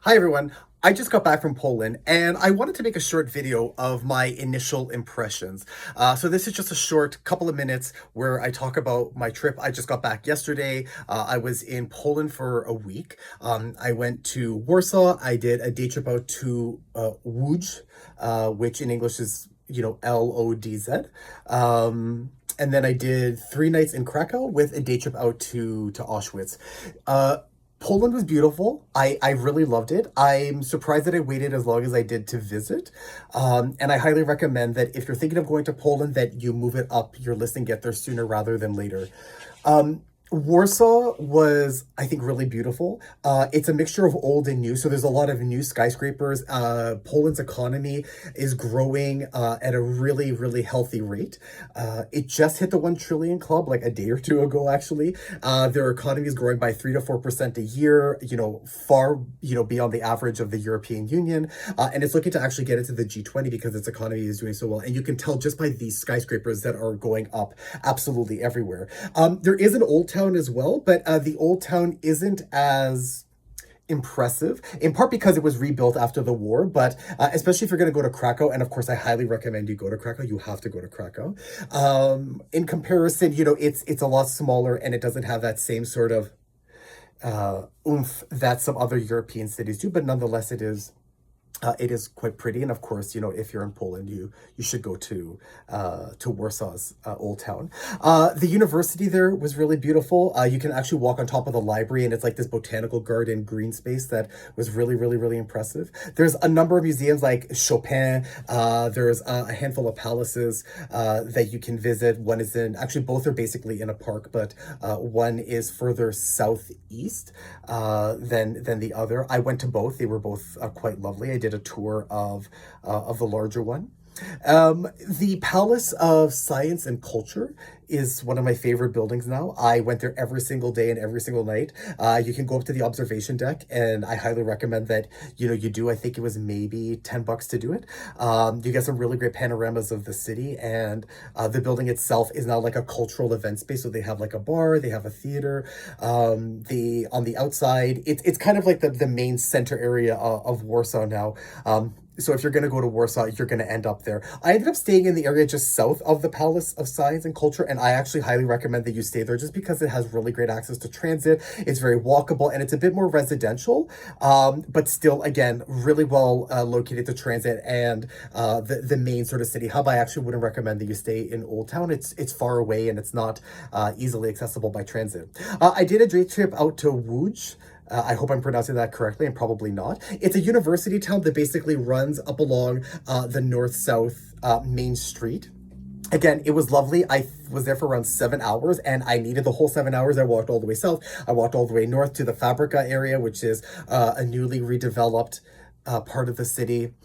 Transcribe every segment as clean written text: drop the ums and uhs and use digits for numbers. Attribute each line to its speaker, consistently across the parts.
Speaker 1: Hi everyone. I just got back from Poland and I wanted to make a short video of my initial impressions. So this is just a short couple of minutes where I talk about my trip. I just got back yesterday. I was in Poland for a week. I went to Warsaw. I did a day trip out to Łódź, which in English is, Lodz. And then I did 3 nights in Krakow with a day trip out to Auschwitz. Poland was beautiful. I really loved it. I'm surprised that I waited as long as I did to visit. And I highly recommend that if you're thinking of going to Poland, that you move it up your list and get there sooner rather than later. Warsaw was, I think, really beautiful. It's a mixture of old and new, so there's a lot of new skyscrapers. Poland's economy is growing at a really, really healthy rate. It just hit the 1 trillion club like a day or two ago, actually. Their economy is growing by 3 to 4% a year, far, beyond the average of the European Union. And it's looking to actually get into the G20 because its economy is doing so well. And you can tell just by these skyscrapers that are going up absolutely everywhere. There is an old town as well, but the old town isn't as impressive, in part because it was rebuilt after the war, but especially if you're going to go to Krakow, and of course I highly recommend you go to Krakow. You have to go to Krakow. In comparison, it's a lot smaller and it doesn't have that same sort of oomph that some other European cities do, but nonetheless it is quite pretty. And of course, if you're in Poland, you should go to Warsaw's old town. The university there was really beautiful. You can actually walk on top of the library, and it's like this botanical garden green space that was really, really, really impressive. There's a number of museums like Chopin. There's a handful of palaces that you can visit. One is actually both are basically in a park, but one is further southeast than the other. I went to both. They were both quite lovely. I did a tour of the larger one. The Palace of Science and Culture is one of my favorite buildings now. I went there every single day and every single night. You can go up to the observation deck, and I highly recommend that, you do. I think it was maybe $10 to do it. You get some really great panoramas of the city, and the building itself is now like a cultural event space. So they have like a bar, they have a theater. On the outside, it's kind of like the main center area of Warsaw now. So if you're going to go to Warsaw, you're going to end up there. I ended up staying in the area just south of the Palace of Science and Culture, and I actually highly recommend that you stay there just because it has really great access to transit. It's very walkable, and it's a bit more residential, but still, again, really well located to transit and the main sort of city hub. I actually wouldn't recommend that you stay in Old Town. It's far away, and it's not easily accessible by transit. I did a day trip out to Łódź. I hope I'm pronouncing that correctly, and probably not. It's a university town that basically runs up along the north-south main street. Again, it was lovely. I was there for around 7 hours, and I needed the whole 7 hours. I walked all the way south. I walked all the way north to the Fabrika area, which is a newly redeveloped part of the city.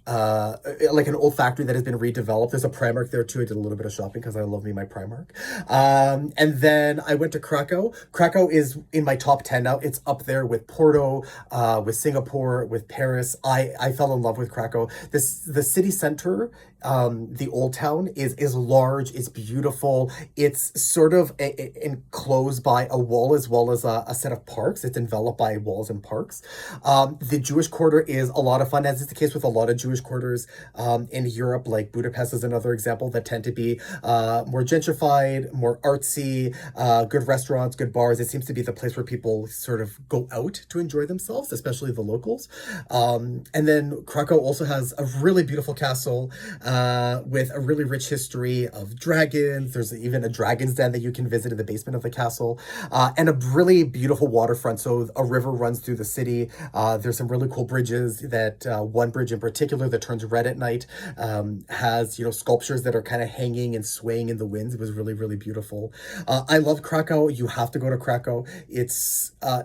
Speaker 1: Like an old factory that has been redeveloped. There's a Primark there too. I did a little bit of shopping because I love me my Primark. And then I went to Krakow. Krakow is in my top 10 now. It's up there with Porto, with Singapore, with Paris. I fell in love with Krakow. The city center, the old town is large. It's beautiful. It's sort of enclosed by a wall as well as a set of parks. It's enveloped by walls and parks. The Jewish quarter is a lot of fun, as is the case with a lot of Jewish quarters in Europe, like Budapest is another example, that tend to be more gentrified, more artsy, good restaurants, good bars. It seems to be the place where people sort of go out to enjoy themselves, especially the locals. And then Krakow also has a really beautiful castle with a really rich history of dragons. There's even a dragon's den that you can visit in the basement of the castle, and a really beautiful waterfront. So a river runs through the city. There's some really cool bridges. That one bridge in particular that turns red at night has sculptures that are kind of hanging and swaying in the winds. It was really, really beautiful. I love Krakow. You have to go to Krakow. It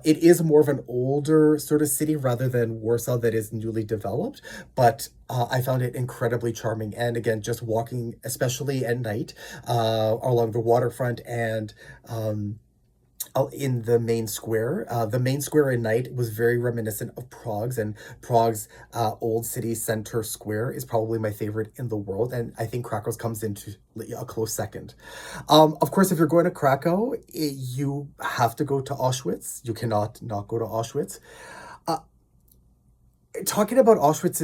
Speaker 1: is more of an older sort of city rather than Warsaw that is newly developed, but I found it incredibly charming. And again, just walking, especially at night, along the waterfront and in the main square. The main square at night was very reminiscent of Prague's, and Prague's old city center square is probably my favorite in the world, and I think Krakow's comes into a close second. Of course, if you're going to Krakow, you have to go to Auschwitz. You cannot not go to Auschwitz. Talking about Auschwitz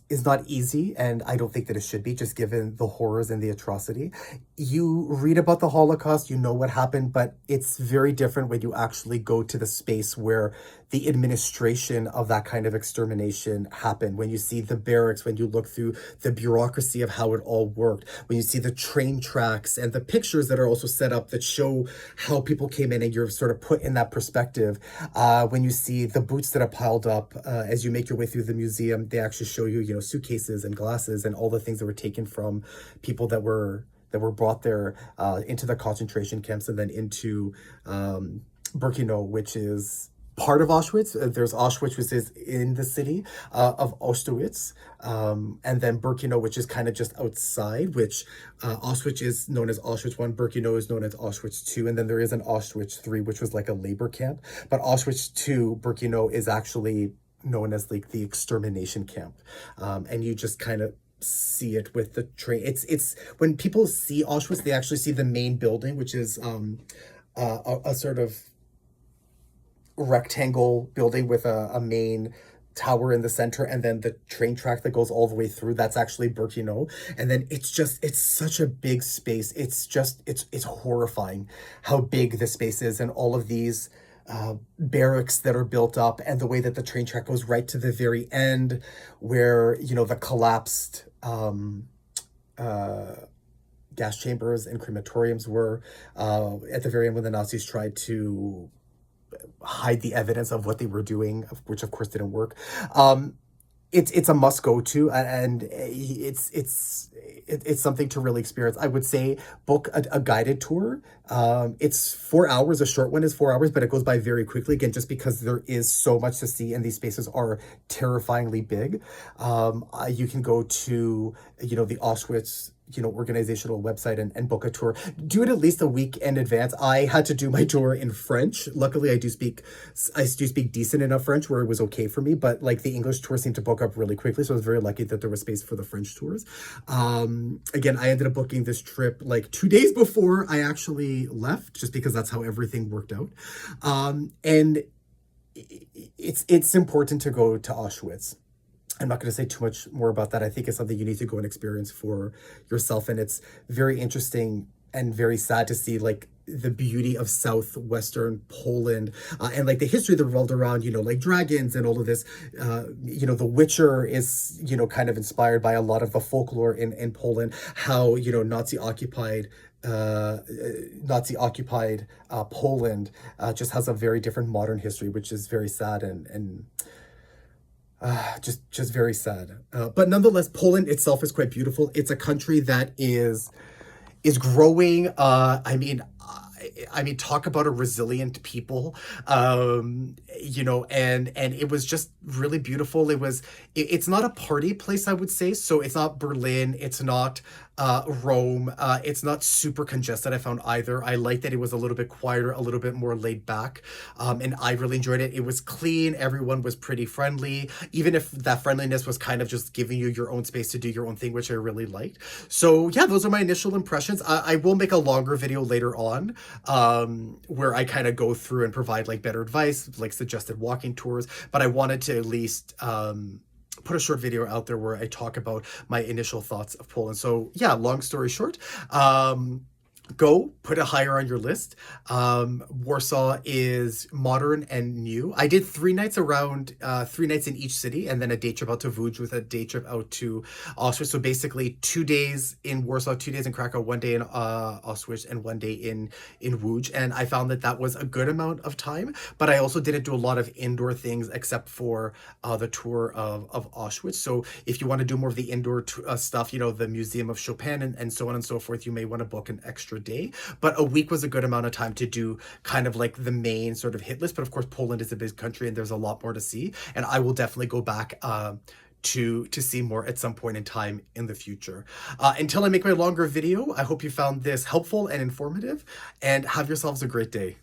Speaker 1: is not easy, and I don't think that it should be, just given the horrors and the atrocity. You read about the Holocaust, you know what happened, but it's very different when you actually go to the space where the administration of that kind of extermination happened. When you see the barracks, when you look through the bureaucracy of how it all worked, when you see the train tracks and the pictures that are also set up that show how people came in, and you're sort of put in that perspective. When you see the boots that are piled up as you make your way through the museum, they actually show you, suitcases and glasses and all the things that were taken from people that were brought there into the concentration camps and then into Birkenau, which is part of Auschwitz. There's Auschwitz, which is in the city of Auschwitz, and then Birkenau, which is kind of just outside, which Auschwitz is known as Auschwitz 1, Birkenau is known as Auschwitz 2, and then there is an Auschwitz 3, which was like a labor camp. But Auschwitz 2, Birkenau, is actually known as like the extermination camp. And you just kind of see it with the train. It's when people see Auschwitz, they actually see the main building, which is a sort of rectangle building with a main tower in the center, and then the train track that goes all the way through, that's actually Birkenau. And then it's such a big space. It's horrifying how big the space is, and all of these barracks that are built up, and the way that the train track goes right to the very end where, the collapsed gas chambers and crematoriums were at the very end, when the Nazis tried to hide the evidence of what they were doing, which of course didn't work. It's a must go to, and it's something to really experience. I would say book a guided tour. It's 4 hours. A short one is 4 hours, but it goes by very quickly, again, just because there is so much to see, and these spaces are terrifyingly big. You can go to, the Auschwitz organizational website and book a tour. Do it at least a week in advance. I had to do my tour in French. Luckily, I do speak decent enough French where it was okay for me, but like the English tour seemed to book up really quickly, so I was very lucky that there was space for the French tours. Again, I ended up booking this trip like 2 days before I actually left, just because that's how everything worked out. And it's important to go to Auschwitz. I'm not going to say too much more about that. I think it's something you need to go and experience for yourself. And it's very interesting and very sad to see like the beauty of southwestern Poland, and like the history that revolved around, like dragons and all of this. The Witcher is, kind of inspired by a lot of the folklore in Poland, how, Nazi occupied Poland just has a very different modern history, which is very sad and just very sad. But nonetheless, Poland itself is quite beautiful. It's a country that is growing. I mean, talk about a resilient people, and it was just really beautiful. It's not a party place, I would say. So it's not Berlin. It's not Rome. It's not super congested, I found, either. I liked that it was a little bit quieter, a little bit more laid back. And I really enjoyed it. It was clean. Everyone was pretty friendly, even if that friendliness was kind of just giving you your own space to do your own thing, which I really liked. So yeah, those are my initial impressions. I will make a longer video later on, where I kind of go through and provide like better advice, like suggested walking tours. But I wanted to at least put a short video out there where I talk about my initial thoughts of Poland. So yeah, long story short, go put it higher on your list. Warsaw is modern and new. I did 3 nights around, 3 nights in each city, and then a day trip out to Łódź with a day trip out to Auschwitz. So basically 2 days in Warsaw, 2 days in Krakow, 1 day in Auschwitz, and 1 day in Łódź. And I found that that was a good amount of time, but I also didn't do a lot of indoor things except for the tour of Auschwitz. So if you want to do more of the indoor stuff, the Museum of Chopin and so on and so forth, you may want to book an extra day. But a week was a good amount of time to do kind of like the main sort of hit list. But of course, Poland is a big country and there's a lot more to see. And I will definitely go back to see more at some point in time in the future. Until I make my longer video, I hope you found this helpful and informative, and have yourselves a great day.